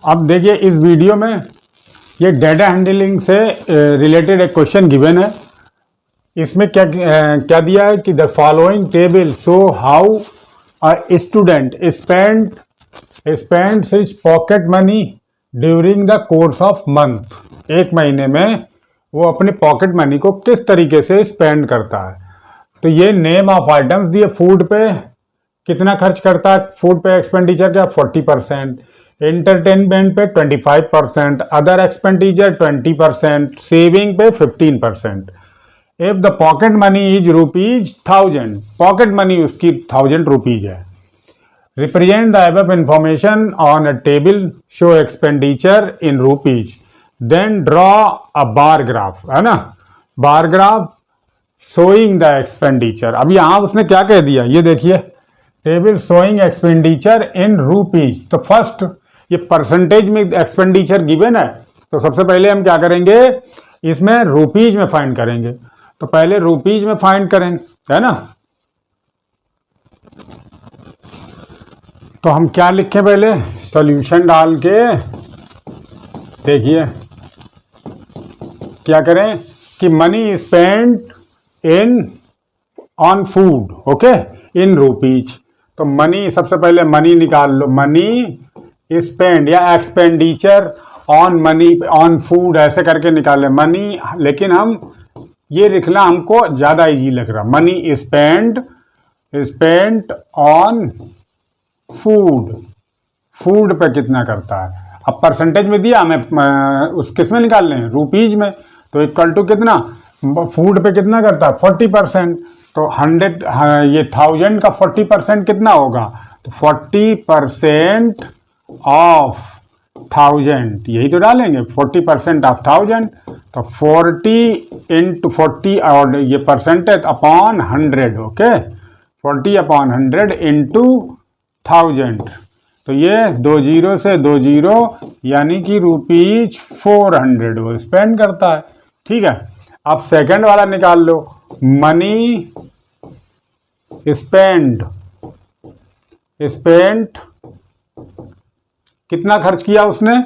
अब देखिए इस वीडियो में ये डेटा हैंडलिंग से रिलेटेड एक क्वेश्चन गिवन है। इसमें क्या दिया है कि the following table show how a student spend his pocket money during the course of month. एक महीने में वो अपने पॉकेट मनी को किस तरीके से स्पेंड करता है। तो ये नेम ऑफ आइटम्स दिए। फूड पे कितना खर्च करता है, फूड पे एक्सपेंडिचर क्या 40%, एंटरटेनमेंट पे 25%, अदर एक्सपेंडिचर 20%, सेविंग पे 15%। If the pocket money is ₹1000, pocket money उसकी 1000 रुपीज है। Represent the above information on a table, show expenditure in rupees, then draw a bar graph, है ना, bar graph showing the expenditure. अब यहां उसने क्या कह दिया, ये देखिए, table showing expenditure in rupees. तो फर्स्ट ये परसेंटेज में एक्सपेंडिचर गिवन है, तो सबसे पहले हम क्या करेंगे, इसमें रुपीज में फाइंड करेंगे। तो पहले रुपीज में फाइंड करेंगे, है ना। तो हम क्या लिखें, पहले सॉल्यूशन डाल के देखिए क्या करें कि money spend in on food, okay, in rupees. तो मनी, सबसे पहले मनी निकाल लो, मनी स्पेंड या expenditure on money on food, ऐसे करके निकाले मनी। लेकिन हम ये लिखना हमको ज़्यादा इजी लग रहा, money spend on food, food पे कितना करता है। अब परसेंटेज में दिया हमें, उस किस में निकाल लें, रुपीज में। तो इक्वल टू कितना, फूड पे कितना करता है 40%। तो 100, ये 1000 का 40% कितना होगा, तो 40% ऑफ 1000, यही तो डालेंगे 40% ऑफ 1000। तो 40 इंटू 40, और ये परसेंटेज अपॉन 100, ओके, 40/100 इंटू 1000। तो ये 20 से 20, यानी कि ₹400 वो स्पेंड करता है। ठीक है, अब सेकंड वाला निकाल लो, मनी स्पेंड कितना खर्च किया उसने,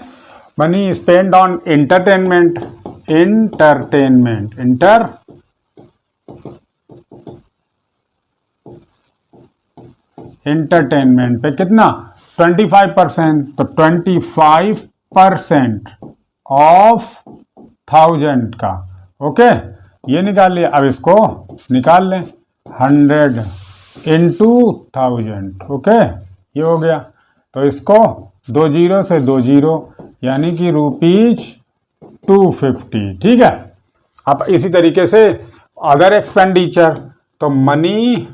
मनी स्पेंड ऑन एंटरटेनमेंट पे कितना 25%। तो 25% ऑफ 1000 का, ओके, ये निकाल लिया। अब इसको निकाल लें, 100 इंटू 1000, ओके, ये हो गया। तो इसको 20 से 20, यानी कि ₹250। ठीक है, अब इसी तरीके से अदर एक्सपेंडिचर, तो money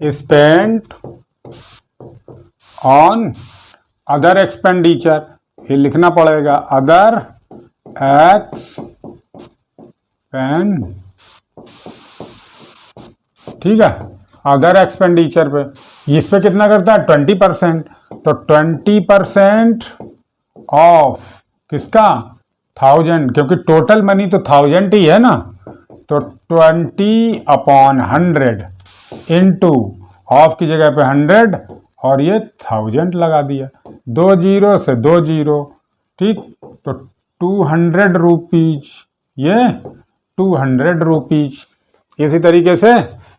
spend on other expenditure, ये लिखना पड़ेगा, अदर एक्सपेंड, ठीक है, अदर एक्सपेंडिचर पे, इस पे कितना करता है 20%। तो 20% ऑफ किसका 1000, क्योंकि टोटल मनी तो 1000 ही है ना। तो 20/100 इंटू ऑफ की जगह पे 100, और ये 1000 लगा दिया, 20 से 20, ठीक। तो 200 रुपीज, ये 200 रुपीज। इसी तरीके से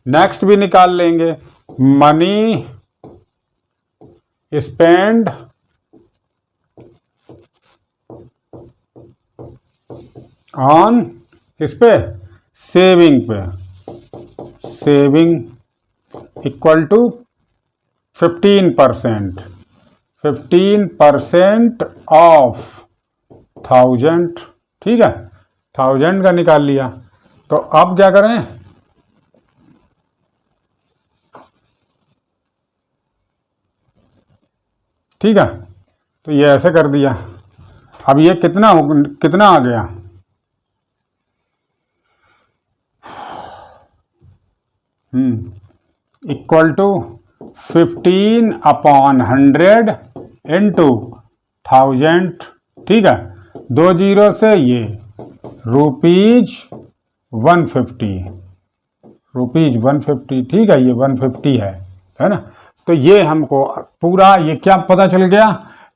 नेक्स्ट भी निकाल लेंगे, मनी स्पेंड ऑन किस पे, सेविंग इक्वल टू 15% ऑफ 1000। ठीक है, 1000 का निकाल लिया। तो अब क्या करें, ठीक है, तो ये ऐसे कर दिया। अब ये कितना आ गया, इक्वल टू 15/100 इंटू 1000। ठीक है, 20 से ये ₹150, ठीक है, ये 150 है ना। तो ये हमको पूरा ये क्या पता चल गया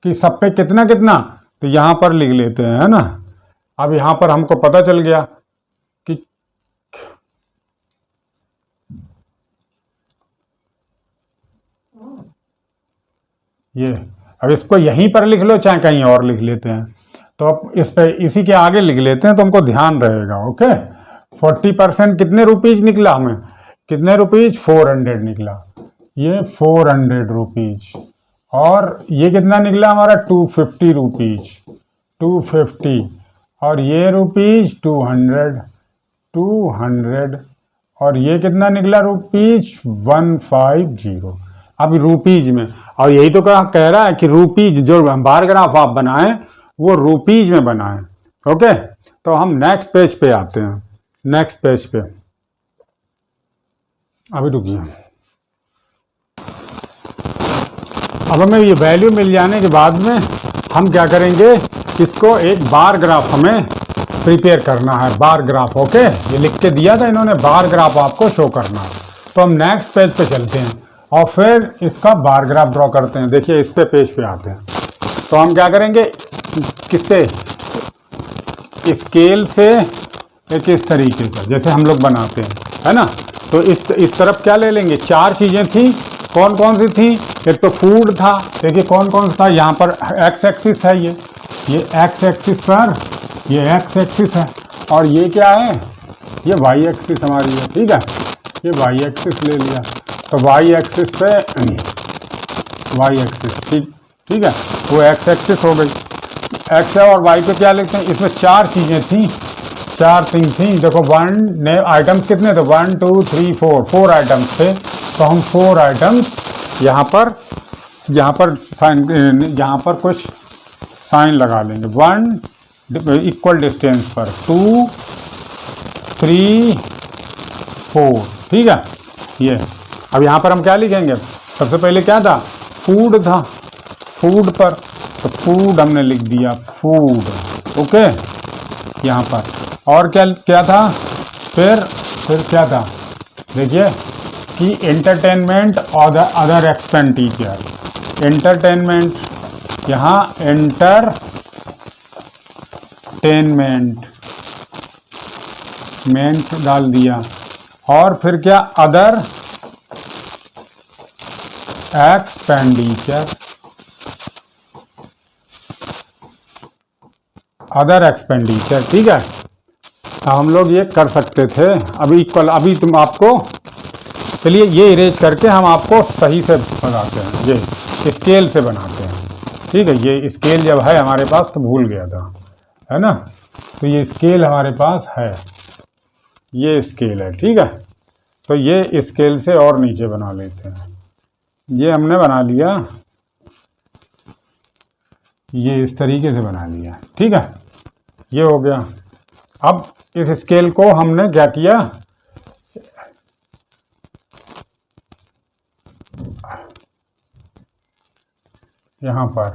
कि सब पे कितना कितना, तो यहाँ पर लिख लेते हैं, है ना। अब यहाँ पर हमको पता चल गया कि ये, अब इसको यहीं पर लिख लो चाहे कहीं और लिख लेते हैं, तो अब इस पे इसी के आगे लिख लेते हैं तो हमको ध्यान रहेगा। ओके, 40% कितने रुपीज निकला हमें, कितने रुपीज, 400 निकला, ये 400 रुपीज। और ये कितना निकला हमारा, 250 रुपीज, 250। और ये रुपीज 200, 200। और ये कितना निकला रुपीज, 150। अब रुपीज में, और यही तो कह रहा है कि रुपीज जो बार ग्राफ आप बनाएं वो रुपीज में बनाएं। ओके, तो हम नेक्स्ट पेज पे आते हैं, नेक्स्ट पेज पे। अभी रुकिए, अब हमें ये वैल्यू मिल जाने के बाद में हम क्या करेंगे, इसको एक बार ग्राफ हमें प्रिपेयर करना है, बार ग्राफ। ओके, ये लिख के दिया था इन्होंने, बार ग्राफ आपको शो करना है। तो हम नेक्स्ट पेज पे चलते हैं और फिर इसका बार ग्राफ ड्रॉ करते हैं। देखिए इस पे पेज पे आते हैं, तो हम क्या करेंगे, किससे, स्केल से एक इस तरीके से जैसे हम लोग बनाते हैं, है ना। तो इस तरफ क्या ले लेंगे, चार चीज़ें थी, कौन कौन सी थी, एक तो फूड था, देखिए कौन कौन सा था, यहाँ पर एक्स एक्सिस है, ये एक्स एक्सिस पर, ये एक्स एक्सिस है, और ये क्या है, ये वाई एक्सिस हमारी है, ठीक है, ये वाई एक्सिस ले लिया। तो वाई एक्सिस पे वाई एक्सिस, ठीक है, वो एक्स एक्सिस हो गई, एक्स है। और वाई पे क्या लिखते हैं, इसमें चार चीज़ें थी, चार थिंग थी। देखो आइटम्स कितने थे, 1 2 3 4, 4 आइटम्स थे। तो हम 4 आइटम्स यहाँ पर कुछ साइन लगा लेंगे। 1 इक्वल डिस्टेंस पर, 2 3 4, ठीक है। ये अब यहाँ पर हम क्या लिखेंगे, सबसे पहले क्या था, फूड था, फूड पर, तो फूड हमने लिख दिया, फूड। ओके, यहाँ पर और क्या था, फिर क्या था, देखिए कि एंटरटेनमेंट और अदर एक्सपेंडिचर, एंटरटेनमेंट, यहाँ एंटरटेनमेंट डाल दिया। और फिर क्या, अदर एक्सपेंडिचर, अदर एक्सपेंडिचर, ठीक है। हम लोग ये कर सकते थे। अभी इक्वल, अभी तुम आपको, चलिए ये इरेज करके हम आपको सही से बनाते हैं, ये स्केल से बनाते हैं, ठीक है। ये स्केल जब है हमारे पास तो भूल गया था, है ना। तो ये स्केल हमारे पास है, ये स्केल है, ठीक है। तो ये स्केल से और नीचे बना लेते हैं, ये हमने बना लिया, ये इस तरीके से बना लिया, ठीक है, ये हो गया। अब इस स्केल को हमने क्या किया, यहाँ पर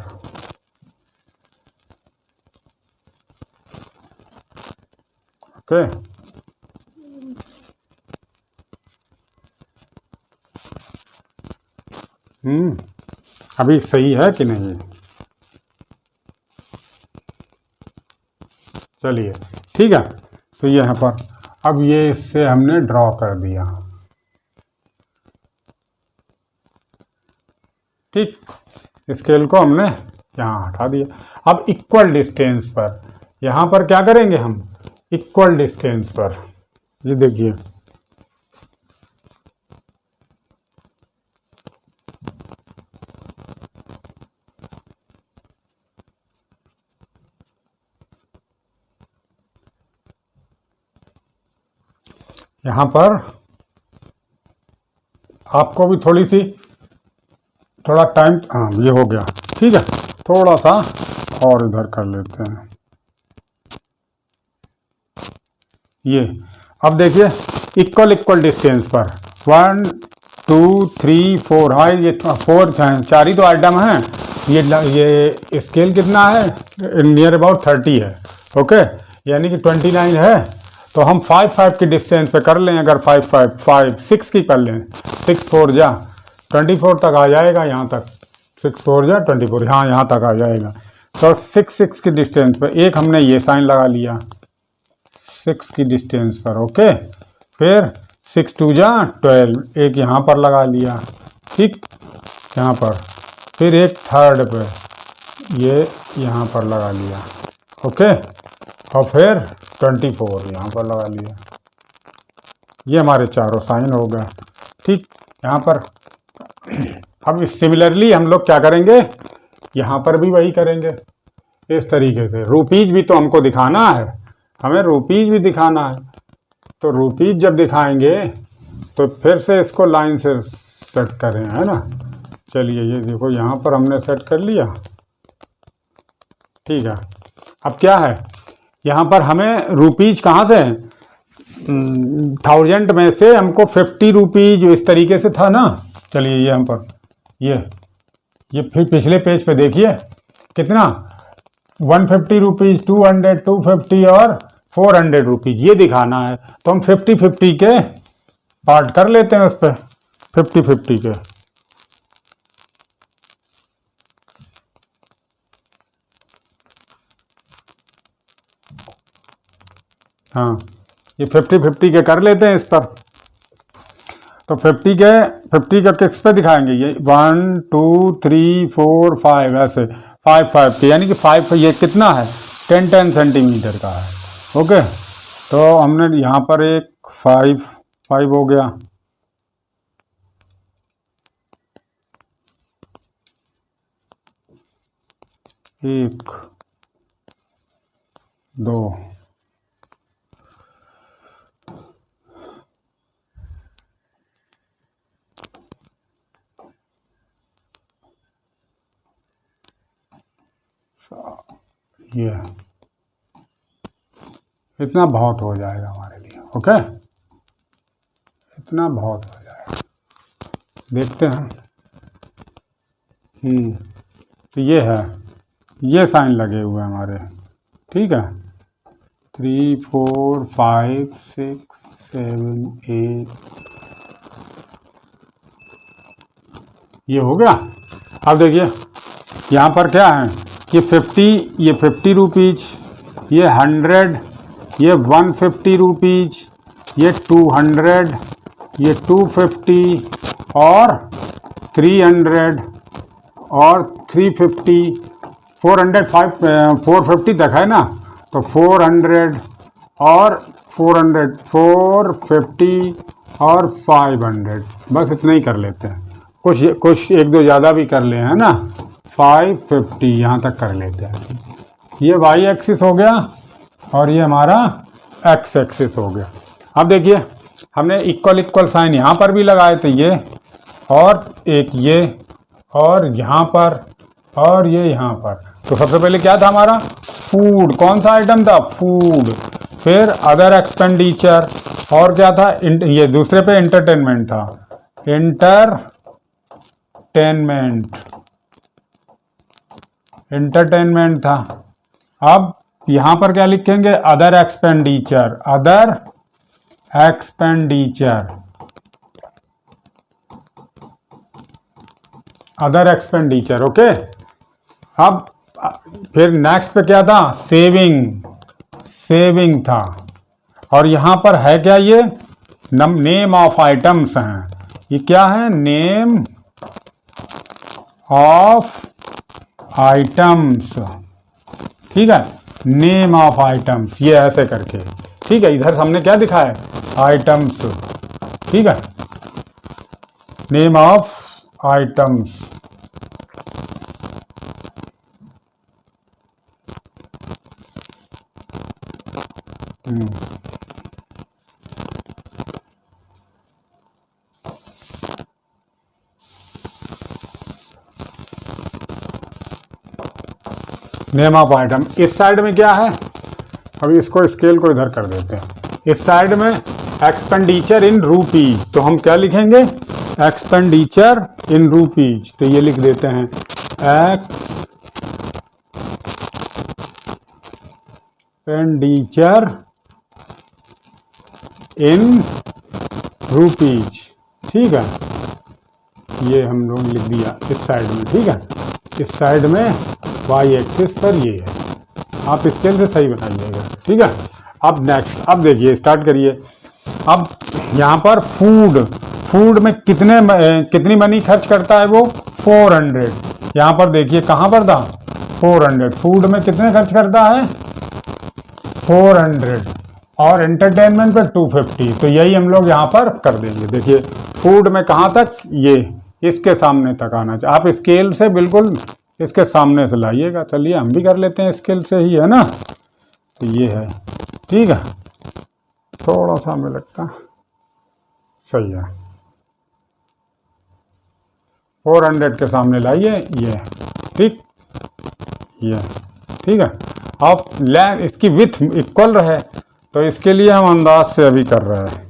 ओके, अभी सही है कि नहीं, चलिए ठीक है। तो यहाँ पर अब ये इससे हमने ड्रॉ कर दिया, ठीक। स्केल को हमने यहाँ हटा दिया। अब इक्वल डिस्टेंस पर, यहाँ पर क्या करेंगे हम, इक्वल डिस्टेंस पर, ये देखिए यहाँ पर आपको भी थोड़ा टाइम, हाँ ये हो गया, ठीक है। थोड़ा सा और इधर कर लेते हैं ये। अब देखिए इक्वल डिस्टेंस पर 1 2 3 4, हाँ ये 4 हैं, 4 ही तो आइटम हैं। ये स्केल कितना है, नियर अबाउट 30 है, ओके, यानी कि 29 है। तो हम 5 की डिस्टेंस पे कर लें, अगर 5 6 की कर लें, 6 4 जा 24 तक आ जाएगा, यहाँ तक 6 4 जा 24, हाँ यहाँ तक आ जाएगा। तो 6 6 की डिस्टेंस पर एक हमने ये साइन लगा लिया 6 की डिस्टेंस पर, ओके। फिर 6 2 जा 12, एक यहाँ पर लगा लिया, ठीक, यहाँ पर। फिर एक थर्ड पे ये यहाँ पर लगा लिया, ओके। और फिर 24 यहाँ पर लगा लिया। ये हमारे चारों साइन हो गए, ठीक। यहाँ पर अब सिमिलरली हम लोग क्या करेंगे, यहाँ पर भी वही करेंगे इस तरीके से। रुपीज भी तो हमको दिखाना है, हमें रुपीज भी दिखाना है। तो रुपीज जब दिखाएंगे तो फिर से इसको लाइन से सेट करें, है ना। चलिए ये देखो यहाँ पर हमने सेट कर लिया, ठीक है। अब क्या है, यहाँ पर हमें रुपीज कहाँ से, 1000 में से हमको 50 रुपीज इस तरीके से था ना। चलिए ये हम पर ये फिर पिछले पेज पे देखिए कितना, 150 रुपीज, 200, 250 और 400 रुपीज ये दिखाना है। तो हम 50-50 के पार्ट कर लेते हैं उस पर, 50-50 के। हाँ ये 50-50 के कर लेते हैं इस पर। तो 50 का किस पे दिखाएंगे, ये 1 2 3 4 5 ऐसे 5 के, यानी कि 5 ये कितना है, 10 सेंटीमीटर का है, ओके। तो हमने यहाँ पर एक 5 हो गया, एक 2 ये इतना बहुत हो जाएगा हमारे लिए, ओके। इतना बहुत हो जाएगा, देखते हैं। तो ये है, ये साइन लगे हुए हैं हमारे, ठीक है। 3 4 5 6 7 8 ये हो गया। अब देखिए यहाँ पर क्या है, ये 50 रुपीज, ये 100, ये 150 रुपीज, ये 200, ये 250 और 300 और 350, 450 तक है ना। तो 400 और 400, 450 और 500, बस इतना ही कर लेते हैं। कुछ एक दो ज़्यादा भी कर ले, है ना। 550 यहाँ तक कर लेते हैं। ये वाई एक्सिस हो गया और ये हमारा एक्स एक्सिस हो गया। अब देखिए हमने इक्वल साइन यहाँ पर भी लगाए थे, ये और एक ये और यहाँ पर और ये यहाँ पर। तो सबसे पहले क्या था हमारा, फूड, कौन सा आइटम था, फूड। फिर अदर एक्सपेंडिचर, और क्या था, ये दूसरे पे एंटरटेनमेंट था, एंटरटेनमेंट था। अब यहाँ पर क्या लिखेंगे, अदर एक्सपेंडिचर, ओके। अब फिर नेक्स्ट पे क्या था, सेविंग था। और यहाँ पर है क्या, ये नेम ऑफ आइटम्स हैं। ये क्या है, नेम ऑफ आइटम्स, ठीक है, नेम ऑफ आइटम्स, ये ऐसे करके, ठीक है। इधर हमने क्या दिखाया, आइटम्स, ठीक है, name of items. Name of item. इस साइड में क्या है, अभी इसको स्केल को इधर कर देते हैं। इस साइड में एक्सपेंडिचर इन रूपीज, तो हम क्या लिखेंगे, एक्सपेंडिचर इन रूपीज। तो ये लिख देते हैं एक्सपेंडिचर इन रूपीज, ठीक है। ये हम लोग लिख दिया इस साइड में, ठीक है। इस साइड में वाई एक्सिस पर ये है, आप स्केल से सही बनाइएगा, ठीक है। अब नेक्स्ट, अब देखिए स्टार्ट करिए। अब यहाँ पर फूड में कितनी मनी खर्च करता है वो 400। यहाँ पर देखिए कहाँ पर था 400, फूड में कितने खर्च करता है 400 और एंटरटेनमेंट पे 250। तो यही हम लोग यहाँ पर कर देंगे। देखिए फूड में कहाँ तक, ये इसके सामने तक आना चाहिए। आप स्केल से बिल्कुल इसके सामने से लाइएगा। चलिए हम भी कर लेते हैं स्केल से ही, है ना। तो ये है, ठीक है। थोड़ा सा हमें लगता सही है, 400 के सामने लाइए, ये ठीक, ये ठीक है। अब इसकी विथ इक्वल रहे, तो इसके लिए हम अंदाज से अभी कर रहे हैं,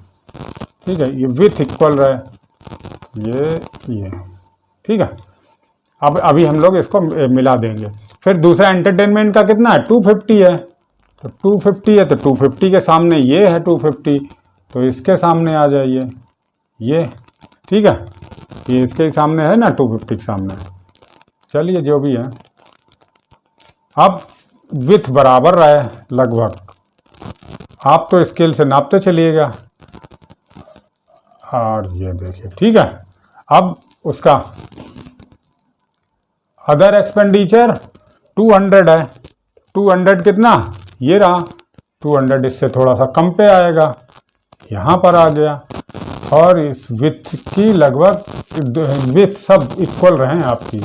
ठीक है। ये विथ इक्वल रहे, ये ठीक है। अब अभी हम लोग इसको मिला देंगे। फिर दूसरा एंटरटेनमेंट का कितना है 250 है, तो 250 है, तो 250 के सामने ये है 250, तो इसके सामने आ जाइए, ये ठीक है। ये इसके ही सामने है ना 250 के सामने। चलिए जो भी है, अब विथ बराबर रहे लगभग, आप तो स्केल से नापते चलिएगा। और ये देखिए, ठीक है। अब उसका अदर एक्सपेंडिचर 200 है, 200 कितना, ये रहा 200, इससे थोड़ा सा कम पे आएगा, यहाँ पर आ गया। और इस विथ की लगभग विथ सब इक्वल रहे आपकी,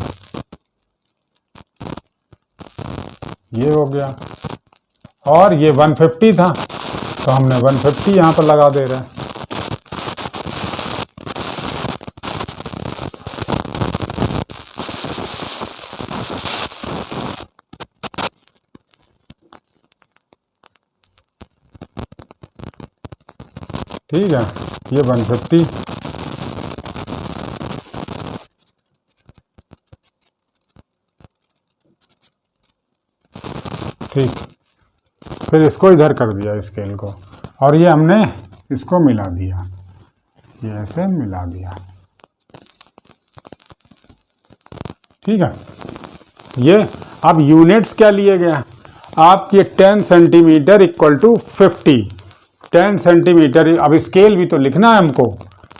ये हो गया। और ये 150 था, तो हमने 150 यहाँ पर लगा दे रहे हैं। ठीक है, ये 150, ठीक। फिर इसको इधर कर दिया स्केल को, और ये हमने इसको मिला दिया, ये ऐसे मिला दिया, ठीक है। ये अब यूनिट्स क्या लिए गए, आपके 10 सेंटीमीटर इक्वल टू 50, 10 सेंटीमीटर। अब स्केल भी तो लिखना है हमको,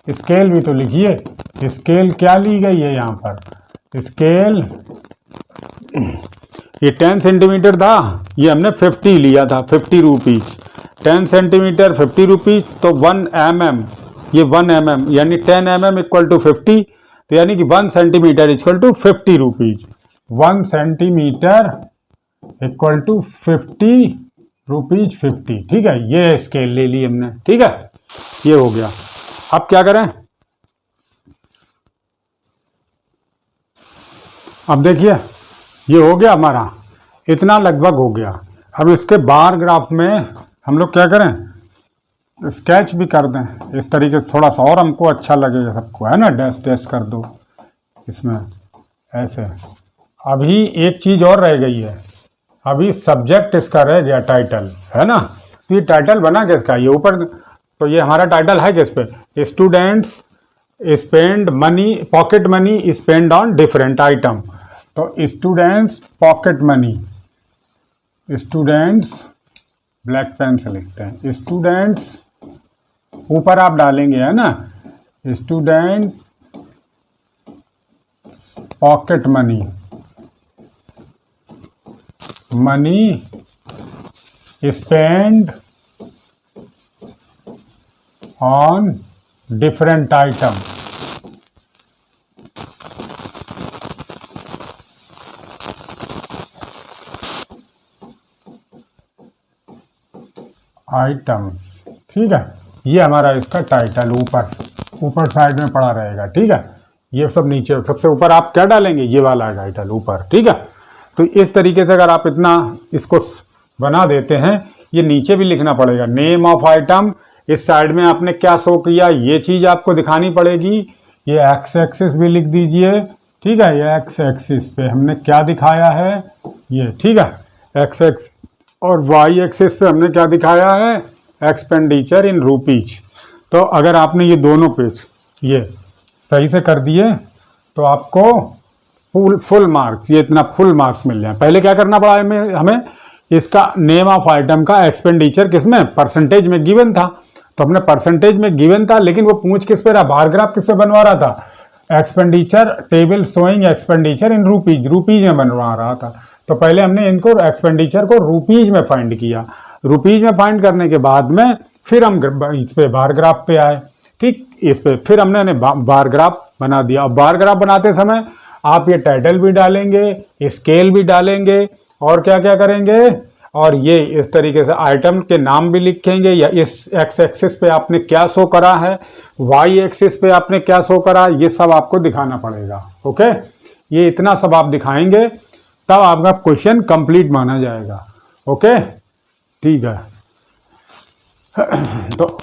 स्केल भी तो लिखिए। स्केल क्या ली गई है यहाँ पर, स्केल ये 10 सेंटीमीटर था, ये हमने 50 लिया था, 50 रुपीज़। 10 सेंटीमीटर 50 रुपीज़, तो 1 mm, ये 1 mm यानी 10 mm इक्वल टू 50, तो यानी कि 1 centimetre equal to 50 rupees. 1 centimetre equal to 50 rupees 50, ठीक है। ये स्केल ले ली हमने, ठीक है। ये हो गया। अब क्या करें, अब देखिए ये हो गया हमारा, इतना लगभग हो गया। अब इसके बार ग्राफ में हम लोग क्या करें, स्केच भी कर दें इस तरीके से, थोड़ा सा और हमको अच्छा लगेगा सबको, है ना। डैश डैश कर दो इसमें ऐसे। अभी एक चीज़ और रह गई है, अभी सब्जेक्ट इसका रह गया टाइटल, है ना। तो ये टाइटल बना किसका, ये ऊपर, तो ये हमारा टाइटल है किस पे, students spend money, pocket money spend on different item. तो students pocket money, students black pen से लिखते हैं, स्टूडेंट्स ऊपर आप डालेंगे, है ना, student pocket money, money spend on different item. Items, ठीक है। ये हमारा इसका टाइटल ऊपर साइड में पड़ा रहेगा, ठीक है। ये सब नीचे, सबसे ऊपर आप क्या डालेंगे, ये वाला टाइटल ऊपर, ठीक है। तो इस तरीके से अगर आप इतना इसको बना देते हैं, ये नीचे भी लिखना पड़ेगा, नेम ऑफ आइटम। इस साइड में आपने क्या शो किया, ये चीज़ आपको दिखानी पड़ेगी। ये एक्स एक्सिस भी लिख दीजिए, ठीक है। ये एक्स एक्सिस पे हमने क्या दिखाया है, ये, ठीक है, एक्स एक्स, और वाई एक्सिस पे हमने क्या दिखाया है, एक्सपेंडिचर इन रुपीज। तो अगर आपने ये दोनों पेज ये सही से कर दिए, तो आपको फुल मार्क्स, ये इतना फुल मार्क्स मिल जाए। पहले क्या करना पड़ा हमें इसका नेम ऑफ आइटम का एक्सपेंडिचर किसमें, परसेंटेज में गिवन था, तो हमने परसेंटेज में गिवन था, लेकिन वो पूछ किस पे रहा, बार ग्राफ किस पे बनवा रहा था, एक्सपेंडिचर टेबल शोइंग एक्सपेंडिचर इन रूपीज, रूपीज में बनवा रहा था। तो पहले हमने इनको एक्सपेंडिचर को रूपीज में फाइंड किया, रूपीज में फाइंड करने के बाद में फिर हम इस पे बार ग्राफ पे आए। ठीक, इस पे फिर हमने बार ग्राफ बना दिया। और बार ग्राफ बनाते समय आप ये टाइटल भी डालेंगे, स्केल भी डालेंगे, और क्या क्या करेंगे, और ये इस तरीके से आइटम के नाम भी लिखेंगे, या इस एक्स एक्सिस पे आपने क्या शो करा है, वाई एक्सिस पे आपने क्या शो करा, ये सब आपको दिखाना पड़ेगा। ओके, ये इतना सब आप दिखाएंगे तब आपका क्वेश्चन कंप्लीट माना जाएगा। ओके, ठीक है। तो